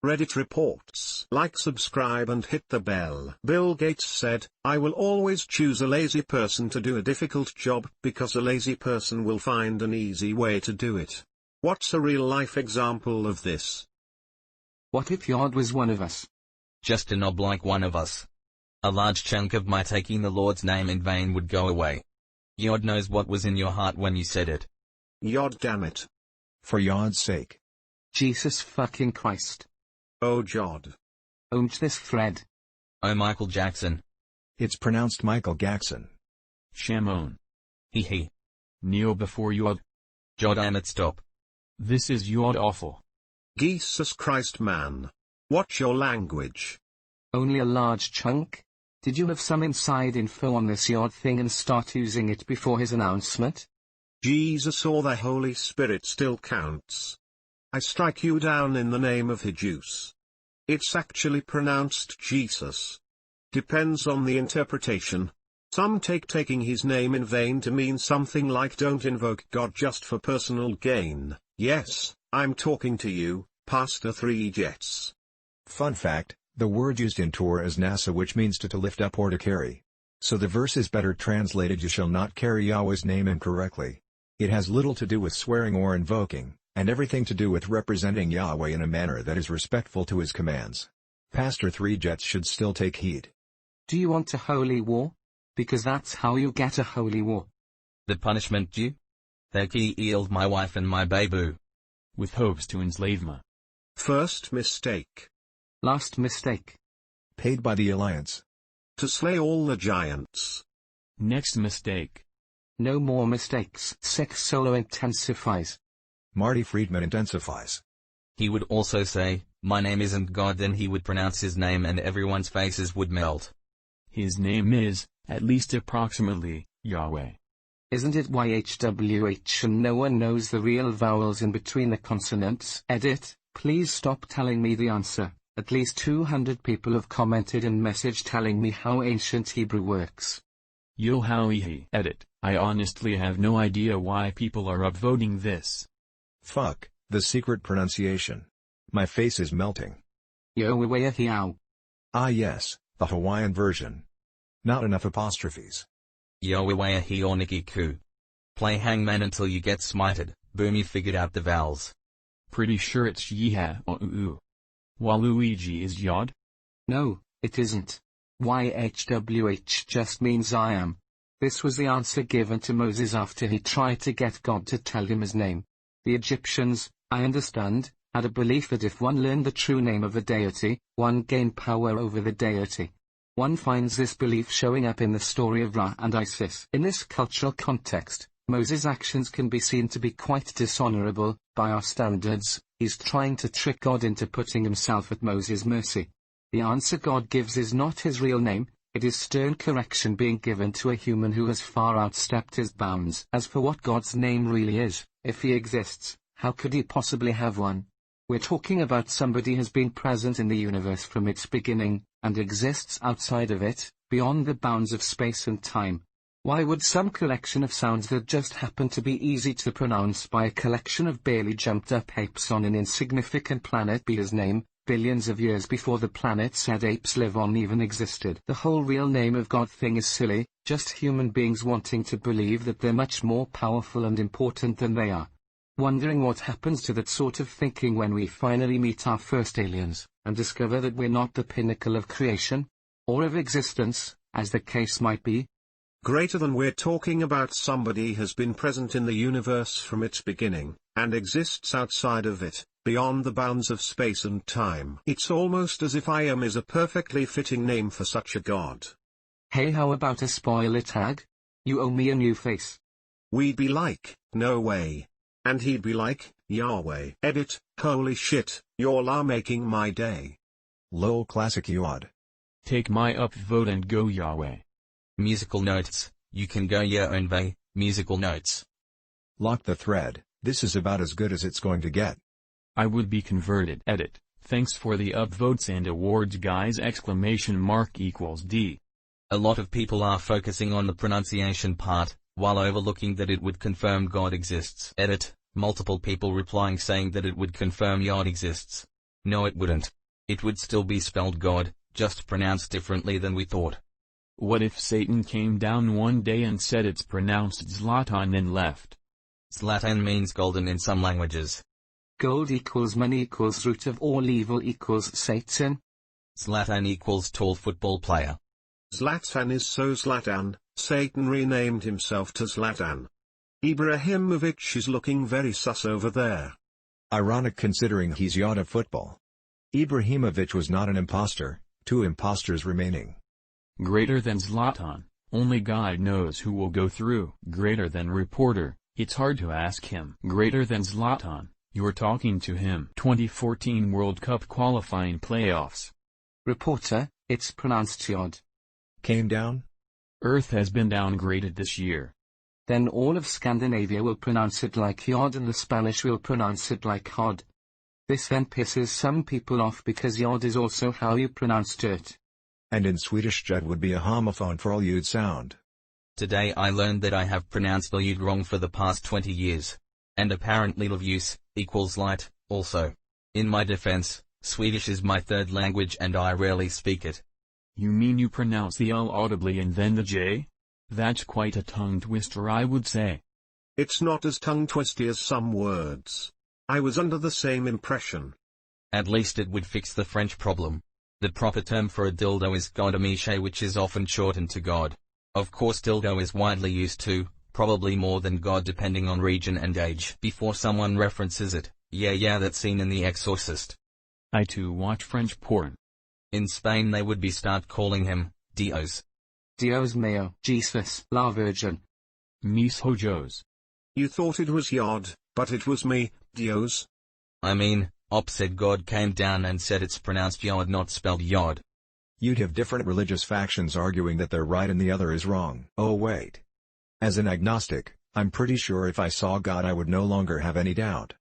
Reddit reports. Like, subscribe and hit the bell. Bill Gates said, "I will always choose a lazy person to do a difficult job because a lazy person will find an easy way to do it." What's a real-life example of this? What if Yod was one of us? Just a knob like one of us. A large chunk of my taking the Lord's name in vain would go away. Yod knows what was in your heart when you said it. Yod, damn it. For Yod's sake. Jesus fucking Christ. Oh Jod. Owned this thread. Oh Michael Jackson. It's pronounced Michael Jackson. Shamon. He. Kneel before Yod. Jod, damn it, stop. This is Yod awful. Jesus Christ, man. Watch your language. Only a large chunk? Did you have some inside info on this Yod thing and start using it before his announcement? Jesus or the Holy Spirit still counts. I strike you down in the name of Jesus. It's actually pronounced Jesus. Depends on the interpretation. Some take taking his name in vain to mean something like don't invoke God just for personal gain. Yes, I'm talking to you, Pastor 3 Jets. Fun fact, the word used in Torah is nasa, which means to lift up or to carry. So the verse is better translated, "You shall not carry Yahweh's name incorrectly." It has little to do with swearing or invoking, and everything to do with representing Yahweh in a manner that is respectful to his commands. Pastor 3 Jets should still take heed. Do you want a holy war? Because that's how you get a holy war. The punishment due? They killed my wife and my baby. With hopes to enslave me. First mistake. Last mistake. Paid by the Alliance. To slay all the giants. Next mistake. No more mistakes. Sex solo intensifies. Marty Friedman intensifies. He would also say, "My name isn't God," then he would pronounce his name and everyone's faces would melt. His name is, at least approximately, Yahweh. Isn't it YHWH and no one knows the real vowels in between the consonants? Edit, please stop telling me the answer. At least 200 people have commented and messaged telling me how ancient Hebrew works. Yo howie edit, I honestly have no idea why people are upvoting this. Fuck, the secret pronunciation. My face is melting. Yo hiao. Ah yes, the Hawaiian version. Not enough apostrophes. Yahweh he or Nikki Koo. Play hangman until you get smited. Boom, you figured out the vowels. Pretty sure it's Yeha or Uu. Waluigi is Yod? No, it isn't. YHWH just means I am. This was the answer given to Moses after he tried to get God to tell him his name. The Egyptians, I understand, had a belief that if one learned the true name of the deity, one gained power over the deity. One finds this belief showing up in the story of Ra and Isis. In this cultural context, Moses' actions can be seen to be quite dishonorable, by our standards. He's trying to trick God into putting himself at Moses' mercy. The answer God gives is not his real name, it is stern correction being given to a human who has far outstepped his bounds. As for what God's name really is, if he exists, how could he possibly have one? We're talking about somebody who's been present in the universe from its beginning, and exists outside of it, beyond the bounds of space and time. Why would some collection of sounds that just happen to be easy to pronounce by a collection of barely jumped up apes on an insignificant planet be his name, billions of years before the planet said apes live on even existed? The whole real name of God thing is silly, just human beings wanting to believe that they're much more powerful and important than they are. Wondering what happens to that sort of thinking when we finally meet our first aliens, and discover that we're not the pinnacle of creation? Or of existence, as the case might be. Greater than we're talking about somebody has been present in the universe from its beginning, and exists outside of it, beyond the bounds of space and time. It's almost as if I am is a perfectly fitting name for such a god. Hey, how about a spoiler tag? You owe me a new face. We'd be like, no way. And he'd be like, Yahweh. Edit, holy shit, you're making my day. Lol classic Yod. Take my upvote and go Yahweh. Musical notes, you can go your own way. Musical notes. Lock the thread, this is about as good as it's going to get. I would be converted. Edit, thanks for the upvotes and awards guys! !D. A lot of people are focusing on the pronunciation part, while overlooking that it would confirm God exists. Edit, multiple people replying saying that it would confirm Yod exists. No, it wouldn't. It would still be spelled God, just pronounced differently than we thought. What if Satan came down one day and said it's pronounced Zlatan and left? Zlatan means golden in some languages. Gold equals money equals root of all evil equals Satan. Zlatan equals tall football player. Zlatan is so Zlatan, Satan renamed himself to Zlatan. Ibrahimovic is looking very sus over there. Ironic considering he's Yod of football. Ibrahimovic was not an imposter, 2 imposters remaining. Greater than Zlatan, only God knows who will go through. Greater than reporter, it's hard to ask him. Greater than Zlatan, you're talking to him. 2014 World Cup qualifying playoffs. Reporter, it's pronounced Yod. Came down? Earth has been downgraded this year. Then all of Scandinavia will pronounce it like Yod and the Spanish will pronounce it like Hod. This then pisses some people off because Yod is also how you pronounce dirt. And in Swedish Jud would be a homophone for all you'd sound. Today I learned that I have pronounced Lyud wrong for the past 20 years. And apparently Lavuse equals light, also. In my defense, Swedish is my third language and I rarely speak it. You mean you pronounce the L audibly and then the J? That's quite a tongue twister, I would say. It's not as tongue-twisty as some words. I was under the same impression. At least it would fix the French problem. The proper term for a dildo is godemiche, which is often shortened to God. Of course dildo is widely used too, probably more than God depending on region and age. Before someone references it, yeah that scene in The Exorcist. I too watch French porn. In Spain they would be start calling him, Dios. Dios mio, Jesus, la Virgin. Mis hojos. You thought it was Yod, but it was me, Dios. I mean, Op said God came down and said it's pronounced Yod, not spelled Yod. You'd have different religious factions arguing that they're right and the other is wrong. Oh wait. As an agnostic, I'm pretty sure if I saw God I would no longer have any doubt.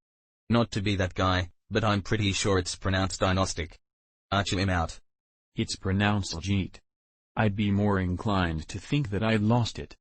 Not to be that guy, but I'm pretty sure it's pronounced diagnostic. Arch him out. It's pronounced Jeet. I'd be more inclined to think that I'd lost it.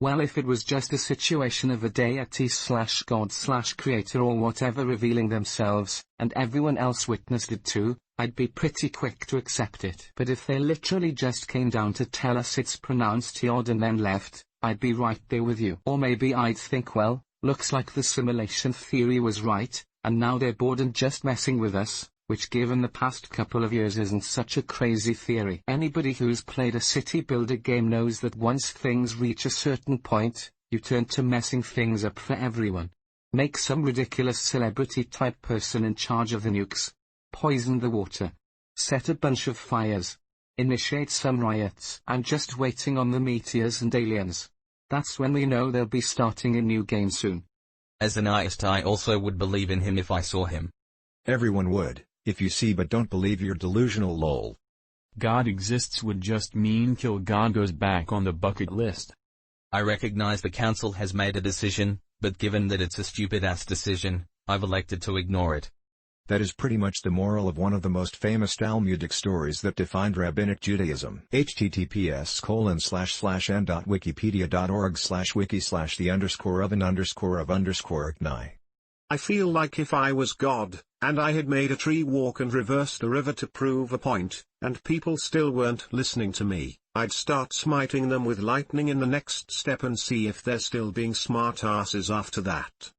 Well, if it was just a situation of a deity/God/creator or whatever revealing themselves, and everyone else witnessed it too, I'd be pretty quick to accept it. But if they literally just came down to tell us it's pronounced Yod and then left, I'd be right there with you. Or maybe I'd think, well, looks like the simulation theory was right, and now they're bored and just messing with us, which given the past couple of years isn't such a crazy theory. Anybody who's played a city builder game knows that once things reach a certain point, you turn to messing things up for everyone. Make some ridiculous celebrity type person in charge of the nukes. Poison the water. Set a bunch of fires. Initiate some riots. And just waiting on the meteors and aliens. That's when we know they'll be starting a new game soon. As an atheist I also would believe in him if I saw him. Everyone would. If you see but don't believe you're delusional lol. God exists would just mean kill God goes back on the bucket list. I recognize the council has made a decision, but given that it's a stupid-ass decision, I've elected to ignore it. That is pretty much the moral of one of the most famous Talmudic stories that defined Rabbinic Judaism. https://n.wikipedia.org/wiki/the_of_icni. I feel like if I was God, and I had made a tree walk and reversed the river to prove a point, and people still weren't listening to me, I'd start smiting them with lightning in the next step and see if they're still being smartasses after that.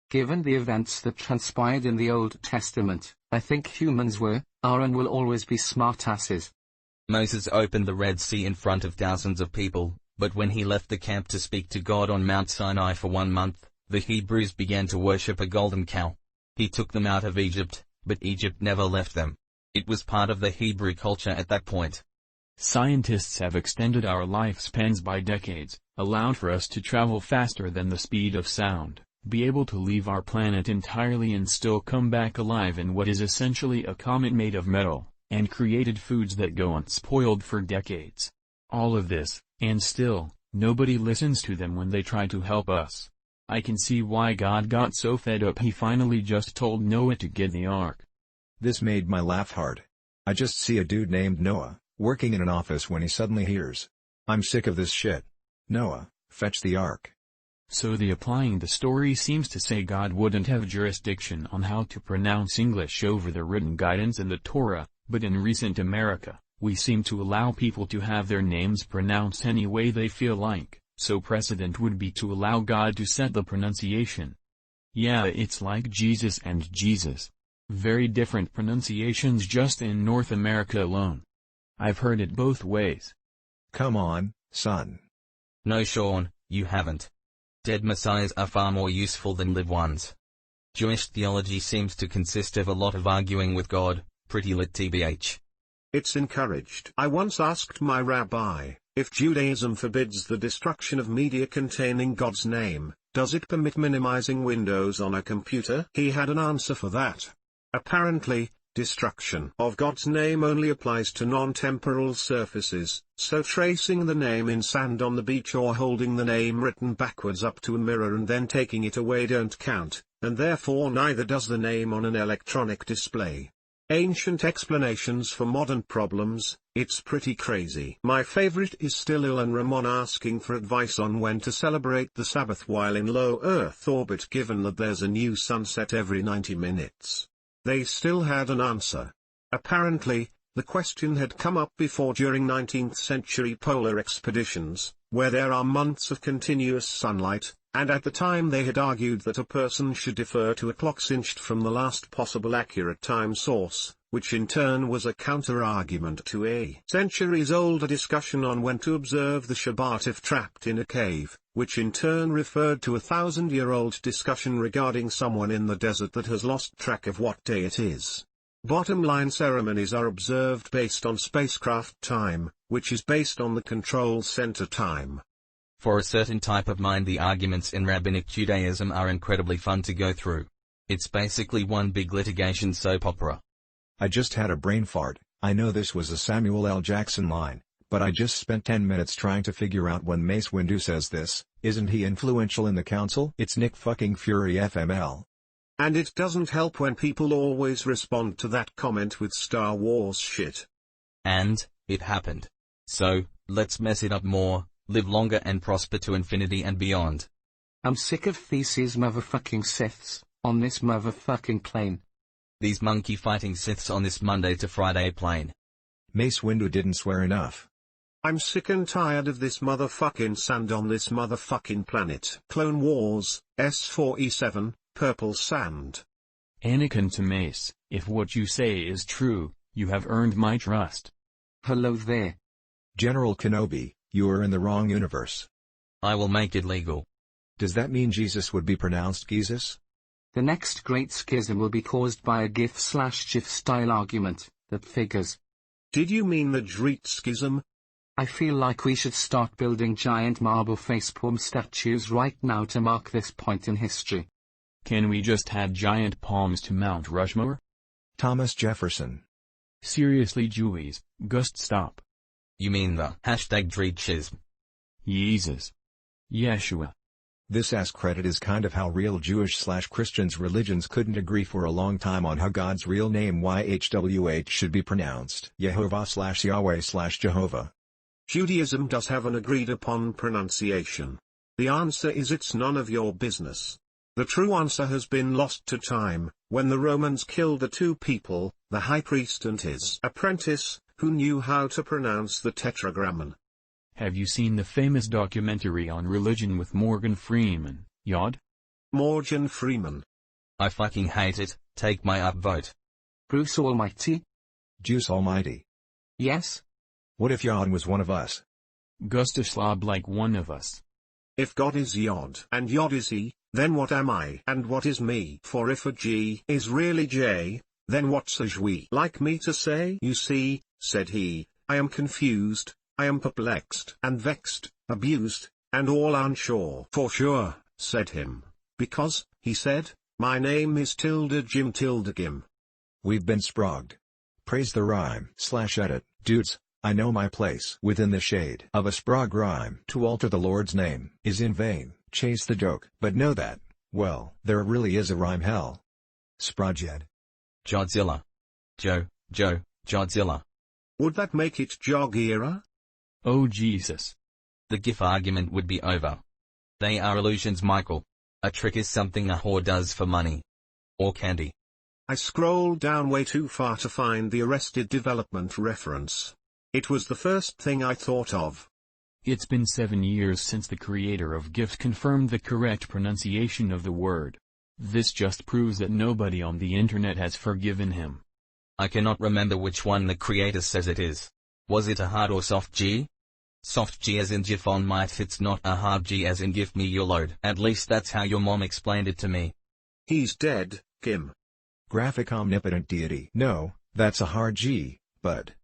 Given the events that transpired in the Old Testament, I think humans were, are and will always be smartasses. Moses opened the Red Sea in front of thousands of people, but when he left the camp to speak to God on Mount Sinai for 1 month, the Hebrews began to worship a golden cow. He took them out of Egypt, but Egypt never left them. It was part of the Hebrew culture at that point. Scientists have extended our lifespans by decades, allowed for us to travel faster than the speed of sound, be able to leave our planet entirely and still come back alive in what is essentially a comet made of metal, and created foods that go unspoiled for decades. All of this, and still, nobody listens to them when they try to help us. I can see why God got so fed up he finally just told Noah to get the ark. This made my laugh hard. I just see a dude named Noah, working in an office when he suddenly hears, "I'm sick of this shit. Noah, fetch the ark." So the applying the story seems to say God wouldn't have jurisdiction on how to pronounce English over the written guidance in the Torah, but in recent America, we seem to allow people to have their names pronounced any way they feel like, so precedent would be to allow God to set the pronunciation. Yeah, it's like Jesus and Jesus. Very different pronunciations just in North America alone. I've heard it both ways. Come on, son. No, Sean, you haven't. Dead messiahs are far more useful than live ones. Jewish theology seems to consist of a lot of arguing with God, pretty lit tbh. It's encouraged. I once asked my rabbi, if Judaism forbids the destruction of media containing God's name, does it permit minimizing windows on a computer? He had an answer for that. Apparently, destruction of God's name only applies to non-temporal surfaces, so tracing the name in sand on the beach or holding the name written backwards up to a mirror and then taking it away don't count, and therefore neither does the name on an electronic display. Ancient explanations for modern problems, it's pretty crazy. My favorite is still Ilan Ramon asking for advice on when to celebrate the Sabbath while in low Earth orbit given that there's a new sunset every 90 minutes. They still had an answer. Apparently, the question had come up before during 19th century polar expeditions, where there are months of continuous sunlight, and at the time they had argued that a person should defer to a clock cinched from the last possible accurate time source, which in turn was a counter-argument to a centuries-older discussion on when to observe the Shabbat if trapped in a cave, which in turn referred to a 1,000-year-old discussion regarding someone in the desert that has lost track of what day it is. Bottom line, ceremonies are observed based on spacecraft time, which is based on the control center time. For a certain type of mind, the arguments in Rabbinic Judaism are incredibly fun to go through. It's basically one big litigation soap opera. I just had a brain fart. I know this was a Samuel L. Jackson line, but I just spent 10 minutes trying to figure out when Mace Windu says this. Isn't he influential in the council? It's Nick fucking Fury FML. And it doesn't help when people always respond to that comment with Star Wars shit. And, it happened. So, let's mess it up more, live longer and prosper to infinity and beyond. I'm sick of these motherfucking Siths, on this motherfucking plane. These monkey-fighting Siths on this Monday to Friday plane. Mace Windu didn't swear enough. I'm sick and tired of this motherfucking sand on this motherfucking planet. Clone Wars, S47, Purple Sand. Anakin to Mace, if what you say is true, you have earned my trust. Hello there. General Kenobi, you are in the wrong universe. I will make it legal. Does that mean Jesus would be pronounced Jesus? The next great schism will be caused by a GIF/GIF style argument, that figures. Did you mean the Dreet Schism? I feel like we should start building giant marble facepalm statues right now to mark this point in history. Can we just add giant palms to Mount Rushmore? Thomas Jefferson. Seriously Jewies, Gust stop. You mean the #DreetSchism? Jesus. Yeshua. This AskReddit is kind of how real Jewish/Christians religions couldn't agree for a long time on how God's real name YHWH should be pronounced. Yehovah/Yahweh/Jehovah. Judaism does have an agreed upon pronunciation. The answer is it's none of your business. The true answer has been lost to time, when the Romans killed the two people, the high priest and his apprentice, who knew how to pronounce the Tetragrammaton. Have you seen the famous documentary on religion with Morgan Freeman, Yod? Morgan Freeman. I fucking hate it, take my upvote. Bruce Almighty? Juice Almighty. Yes? What if Yod was one of us? Gustaslav like one of us. If God is Yod and Yod is he, then what am I and what is me? For if a G is really J, then what's a Jwi? Like me to say? You see, said he, I am confused, I am perplexed and vexed, abused, and all unsure. For sure, said him, because, he said, my name is Jim Gim. We've been sprogged. Praise the rhyme/edit, dudes. I know my place within the shade of a sprog rhyme. To alter the Lord's name is in vain. Chase the joke, but know that, well, there really is a rhyme hell. Sproged. Jodzilla. Jodzilla. Would that make it Jog-era? Oh Jesus. The GIF argument would be over. They are illusions, Michael. A trick is something a whore does for money. Or candy. I scrolled down way too far to find the Arrested Development reference. It was the first thing I thought of. It's been 7 years since the creator of GIF confirmed the correct pronunciation of the word. This just proves that nobody on the internet has forgiven him. I cannot remember which one the creator says it is. Was it a hard or soft G? Soft G as in GIF on my fits, not a hard G as in give me your load. At least that's how your mom explained it to me. He's dead, Kim. Graphic omnipotent deity. No, that's a hard G, bud.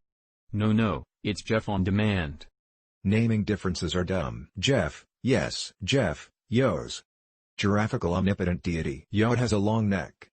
No, it's Jeff on demand. Naming differences are dumb. Jeff, yes, Jeff, Yos. Giraffical omnipotent deity. Yod has a long neck.